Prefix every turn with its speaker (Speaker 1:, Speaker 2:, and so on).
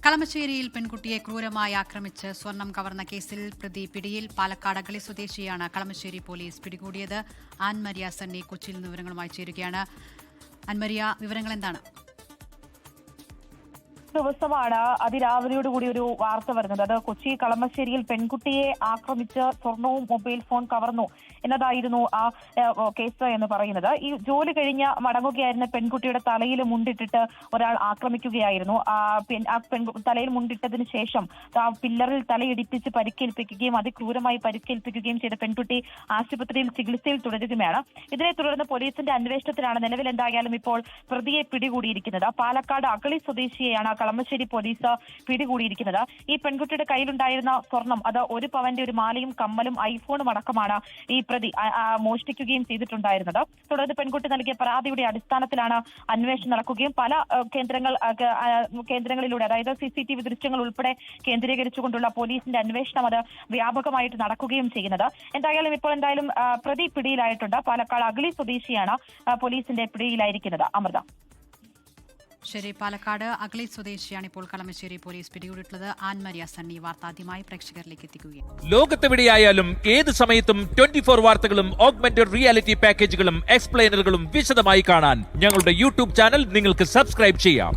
Speaker 1: കളമശ്ശേരിയിൽ പെൺകുട്ടിയെ ക്രൂരമായി ആക്രമിച്ച് സ്വർണം കവർന്ന കേസിൽ പ്രതി പിടിയിൽ. പാലക്കാട് അഗളി സ്വദേശിയാണ് കളമശ്ശേരി പോലീസ് പിടികൂടിയത്. ആൻമരിയ സണ്ണി കൊച്ചിയിൽ നിന്ന് വിവരങ്ങളുമായി ചേരുകയാണ്. ആൻമരിയ, വിവരങ്ങൾ എന്താണ്?
Speaker 2: ദിവസമാണ് അതിരാവിലെയോടുകൂടി ഒരു വാർത്ത വരുന്നത്. അത് കൊച്ചി കളമശ്ശേരിയിൽ പെൺകുട്ടിയെ ആക്രമിച്ച് സ്വർണവും മൊബൈൽ ഫോൺ കവർന്നു എന്നതായിരുന്നു ആ കേസ് എന്ന് പറയുന്നത്. ഈ ജോലി കഴിഞ്ഞ് മടങ്ങുകയായിരുന്ന പെൺകുട്ടിയുടെ തലയിൽ മുണ്ടിട്ടിട്ട് ഒരാൾ ആക്രമിക്കുകയായിരുന്നു. തലയിൽ മുണ്ടിട്ടതിന് ശേഷം പില്ലറിൽ തലയിടിപ്പിച്ച് പരിക്കേൽപ്പിക്കുകയും അതിക്രൂരമായി പരിക്കേൽപ്പിക്കുകയും ചെയ്ത പെൺകുട്ടി ആശുപത്രിയിൽ ചികിത്സയിൽ തുടരുകയാണ്. ഇതിനെ തുടർന്ന് പോലീസിന്റെ അന്വേഷണത്തിലാണ് നിലവിൽ എന്തായാലും ഇപ്പോൾ പ്രതിയെ പിടികൂടിയിരിക്കുന്നത്. പാലക്കാട് അഗളി സ്വദേശിയെയാണ് കളമശ്ശേരി പോലീസ് പിടികൂടിയിരിക്കുന്നത്. ഈ പെൺകുട്ടിയുടെ കയ്യിലുണ്ടായിരുന്ന സ്വർണം, അത് 1 പവന്റെ ഒരു മാലയും കമ്മലും ഐഫോണും അടക്കമാണ് ഈ പ്രതി മോഷ്ടിക്കുകയും ചെയ്തിട്ടുണ്ടായിരുന്നത്. തുടർന്ന് പെൺകുട്ടി നൽകിയ പരാതിയുടെ അടിസ്ഥാനത്തിലാണ് അന്വേഷണം നടക്കുകയും പല കേന്ദ്രങ്ങളിലൂടെ, അതായത് CCTV ദൃശ്യങ്ങൾ ഉൾപ്പെടെ കേന്ദ്രീകരിച്ചുകൊണ്ടുള്ള പോലീസിന്റെ അന്വേഷണം അത് വ്യാപകമായിട്ട് നടക്കുകയും ചെയ്യുന്നത്. എന്തായാലും പ്രതി പിടിയിലായിട്ടുണ്ട്. പാലക്കാട് അഗളി സ്വദേശിയാണ് പോലീസിന്റെ പിടിയിലായിരിക്കുന്നത്. അമൃത.
Speaker 1: ശരി, പാലക്കാട് അഗളി സ്വദേശിയാണ് ഇപ്പോൾ കളമശ്ശേരി പോലീസ് പിടികൂടിയിട്ടുള്ളത്. ആൻമരിയ സണ്ണി വാർത്ത ആദ്യമായി പ്രേക്ഷകരിലേക്ക് എത്തിക്കുകയാണ്.
Speaker 3: ലോകത്തെവിടെയായാലും ഏത് സമയത്തും 24 വാർത്തകളും ഓഗ്മെന്റഡ് റിയാലിറ്റി പാക്കേജുകളും എക്സ്പ്ലെയിനറുകളും വിശദമായി കാണാൻ ഞങ്ങളുടെ YouTube ചാനൽ നിങ്ങൾക്ക് സബ്സ്ക്രൈബ് ചെയ്യാം.